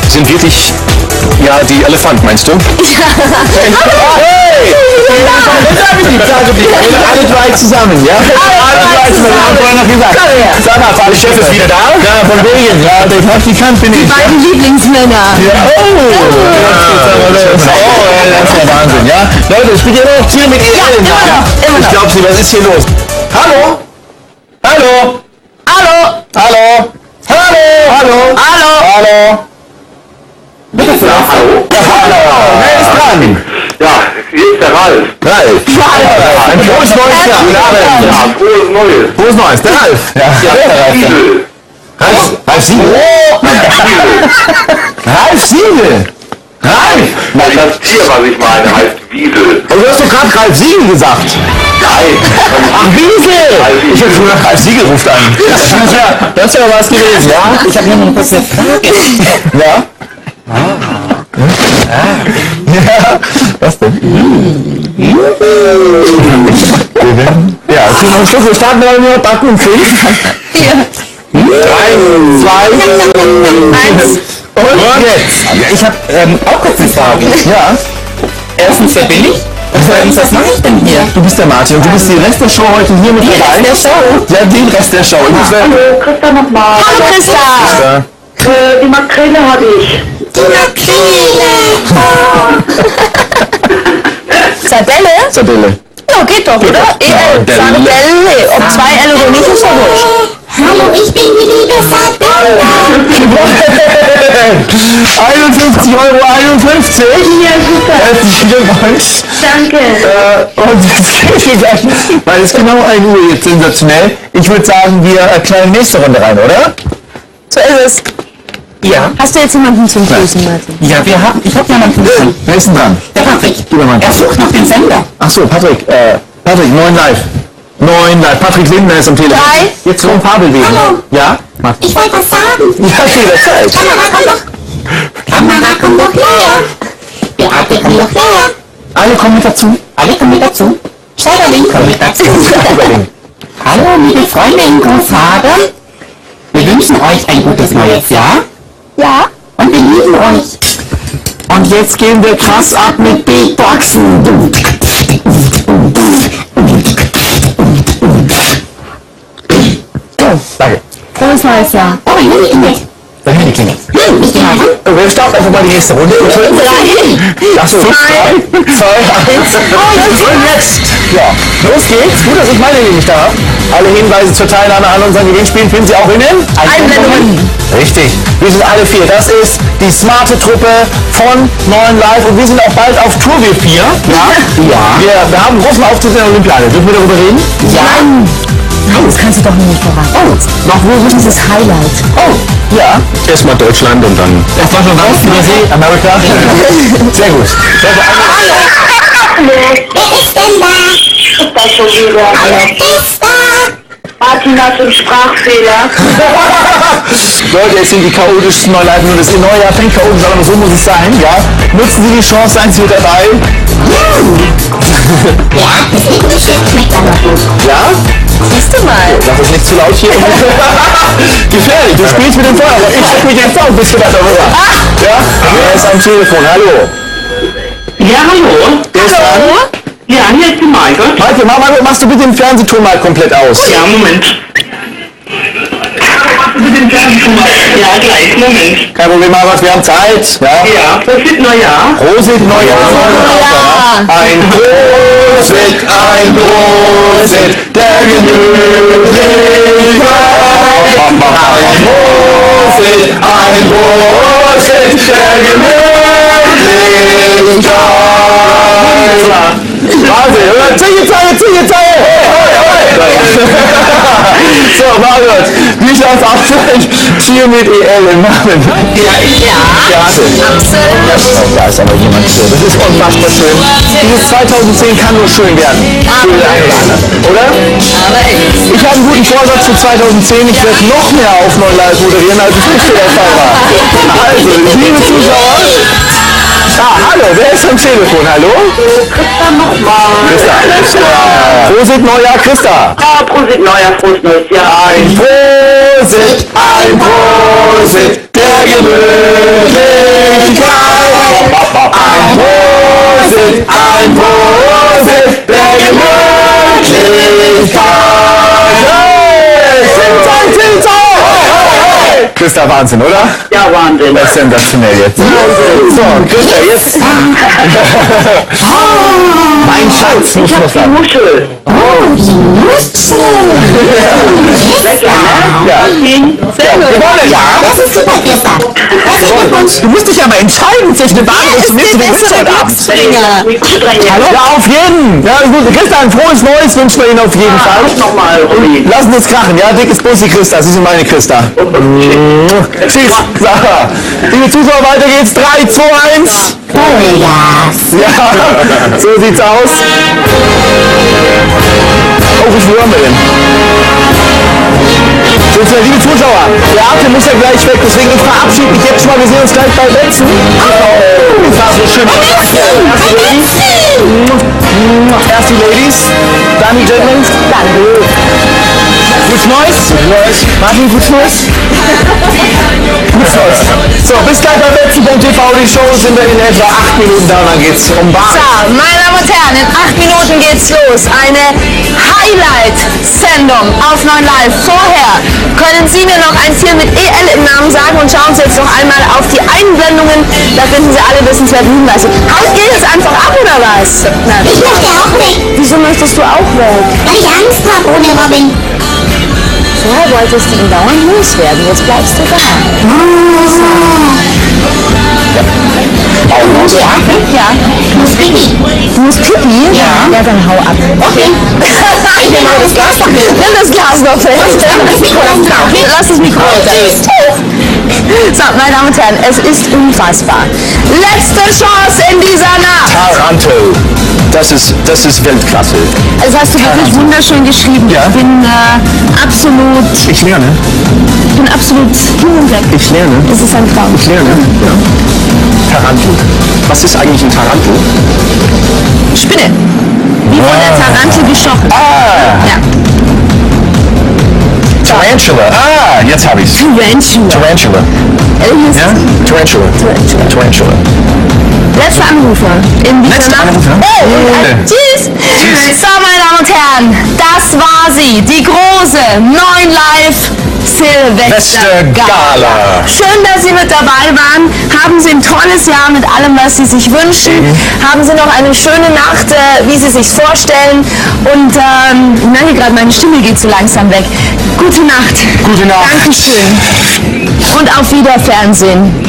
sind wirklich, ja, die Elefant, meinst du? Hey! Jetzt habe ich die Frage, alle drei zusammen, ja? Alle drei zusammen, haben wir noch gesagt. Sag mal, Der Chef ist wieder da? Ja, von wegen, ja, der Praktikant bin ich. Die beiden Lieblingsmänner. Ja, das ist ja Wahnsinn, ja? Leute, spielt ihr noch hier mit EL? Ich glaube, was ist hier los? Hallo? Hallo? Hallo. Hallo? Hallo? Hallo? Hallo. Hallo? Ja, hallo? Hallo? Wer ist dran? Ja, hier ist der Ralf. Ralf. Ein frohes neues Jahr. Guten Abend. Ja, frohes Neues. Frohes neues, der Ralf. Ja, der Ralf. Diesel. Ralf Siegel. Ralf Siegel. Ralf. Das Tier, was ich meine, heißt Wiesel. Und du hast doch gerade Ralf Siegel gesagt. Nein. Ach, Wiesel. Ich hätte schon gedacht, Ralf Siegel ruft an. Das wäre was gewesen, ja? Ich habe hier noch kurz eine Frage. Ja? Ja, was denn? Ja, es gibt noch einen Schluck. Wir starten aber nur Backen und 5. 3, 2, 1 und jetzt. Ja, ich habe auch kurz eine Frage. Ja. Erstens, wer bin ich? Was mache ich denn hier? Du bist der Martin und du bist den Rest der Show heute hier mit dabei. Den Rest der Show? Ja, den Rest der Show. Hallo, Christa nochmal. Hallo Christa. Die Makrele habe ich. Sardelle? Sardelle. Ja, geht doch, oder? EL. Sardelle. Ob 2 L oder nicht, ist doch wurscht. Hallo, ich bin die liebe Sardelle. 51,51 €. Ja, super. Herzlichen Glückwunsch. Danke. Und jetzt geht gleich, weil es genau 1 Uhr jetzt sensationell. Ich würde sagen, wir knallen nächste Runde rein, oder? So ist es. Ja. Hast du jetzt jemanden zum Grüßen, Martin? Ja, ich hab jemanden. Wer ist denn dran? Der Patrick. Er sucht noch den Sender. Ach so, Patrick, 9 live. 9 live. Patrick Lindner ist am Telefon. 3. Jetzt kommt Pavel wegen. Hallo. Ja? Mach. Ich wollte was sagen. Ja, jederzeit. Kamera, komm doch her. Beate, komm doch her. Alle kommen mit dazu. Alle kommen mit dazu. Scheiderling, komm mit dazu. Überlegen. Hallo, liebe Freunde in Großhagen. Wir wünschen euch ein gutes neues Jahr. Ja. Und wir lieben euch. Und jetzt gehen wir krass ab mit Beatboxen. Danke. Frohes neues Jahr. Oh, Juni klingelt. Dein Handy klingelt. Bist du mal dran? Wir starten einfach mal die nächste Runde. Achso, 3, 2, 1. Und jetzt! Ja, los geht's. Gut, dass ich meine nicht da habe. Alle Hinweise zur Teilnahme an unseren Gewinnspielen finden Sie auch in den Einblendungen. Richtig. Wir sind alle 4. Das ist die smarte Truppe von 9 Live und wir sind auch bald auf Tour, wir 4. Ja. Wir haben einen großen Auftritt in der Olympiade. Dürfen wir darüber reden? Ja. Nein, das kannst du doch nicht verraten. Oh, noch wo ist Dieses Highlight. Oh, ja. Erstmal Deutschland und dann... Erstmal schon raus, Übersee, Amerika. Sehr gut. Hallo, Wer ist denn da? ist das schon wieder? Hallo, Christa. Martin hat einen Sprachfehler. Leute, es sind die chaotischsten Neuleiten und das neue Jahr fängt chaotisch an, aber so muss es sein, ja. Nutzen Sie die Chance, seien Sie dabei. Ja, das Englische schmeckt aber gut. Ja? Siehst du mal. Sag es nicht zu laut hier. Gefährlich, du spielst mit dem Feuer, aber ich steck mich jetzt auch ein bisschen weiter rüber. Ja? Wer ist am Telefon? Hallo. Ja, hallo. Wer ist dran? Ja, hier ist die Margot. Maike, machst du bitte den Fernsehton mal komplett aus? Ja, Moment. Ja, gleich, Moment. Kein Problem, Margot, wir haben Zeit. Ja? Ja, Prosit Neujahr. Prosit Neujahr. Ein Prosit, der Gemütlichkeit. Ein Prosit, der Gemütlichkeit. Wahnsinn, Ziehe. So, Margot, wie schaut's aus? Hier mit EL im Namen. Ja. Absolut. Da ist aber jemand schön. Das ist unfassbar schön. Dieses 2010 kann nur schön werden. Für den einen oder anderen, oder? Ich habe einen guten Vorsatz für 2010. Ich werde noch mehr auf 9 Live moderieren, als es nicht der Fall war. Also, liebe Zuschauer. Hallo, wer ist am Telefon? Hallo? Christa nochmal. Christa. Prosit Neujahr, Christa. Ja, Prosit Neujahr, frohes neues Jahr. Ein Prosit, der Gemütlichkeit. ein Prosit der Gemütlichkeit. Christa, Wahnsinn, oder? Ja, Wahnsinn. Das ist sensationell jetzt. So, Christa, jetzt. Mein Schatz, muss Ich man hab die sagen. Muschel. Lecker, ne? Ja. Sehr gut. Gewonnen. Ja. Das ist super, Christa. Herzlichen Glückwunsch. Du musst dich aber entscheiden zwischen dem Baden und dem Ist der bessere Glücksbringer. Ja, auf jeden. Ja, gut. Christa, ein frohes Neues wünschen wir Ihnen auf jeden Fall. Nochmal, Rudi. Lassen uns krachen, ja? Dickes Bussi, Christa. Sie sind meine Christa. Tschüss. So. Liebe Zuschauer, weiter geht's. 3, 2, 1. Vollgas. Ja, so sieht's aus. Oh, wie viel haben wir denn? So, liebe Zuschauer, der Atem muss ja gleich weg, deswegen ich verabschiede mich jetzt schon mal. Wir sehen uns gleich bei Wetzen. Das war so schön. Erst die Ladies, dann die Gentlemen. Gutes Neues. Martin, gutes Neues. Gutes Neues. So, bis gleich bei Wetzen.tv. Die Show sind wir in etwa 8 Minuten da und dann geht's um Bahn. So, meine Damen und Herren, in 8 Minuten geht's los. Eine Highlight-Sendung auf 9 Live. Vorher können Sie mir noch ein Tier mit EL im Namen sagen und schauen Sie jetzt noch einmal auf die Einblendungen. Da finden Sie alle wissenswerten Hinweise. Haut ihr jetzt einfach ab oder was? Na, Ich möchte auch weg, wieso möchtest du auch weg? weil ich Angst habe ohne Robin. Vorher wolltest du ihn dauernd loswerden, jetzt bleibst du da. Ja. Ich muss pipi. Du musst pipi? Ja, dann hau ab. Okay. Ich nehme mal das Glas noch mit. Nimm das Glas noch fest. Das Mikro lassen drauf. Lass das Mikro runter. So, meine Damen und Herren, es ist unfassbar. Letzte Chance in dieser Nacht. Taranto. Das ist Weltklasse. Das hast du wirklich wunderschön geschrieben. Ja. Ich bin absolut hin und weg. Ich lerne. Das ist ein Traum. Ich lerne. Ja. Tarantel. Was ist eigentlich ein Tarantel? Spinne. Wie von der Tarantel gestochen. Ja. Tarantula. Jetzt habe ich's. Tarantula. Tarantula. Ja? Tarantula. Tarantula. Letzter Anrufer in dieser Letzter Nacht. Anrufer? Oh, und tschüss. So, meine Damen und Herren, das war sie, die große 9 Live Silvestergala. Schön, dass Sie mit dabei waren. Haben Sie ein tolles Jahr mit allem, was Sie sich wünschen. Haben Sie noch eine schöne Nacht, wie Sie sich vorstellen. Und ich merke gerade, meine Stimme geht so langsam weg. Gute Nacht. Gute Nacht. Dankeschön. Und auf Wiederfernsehen.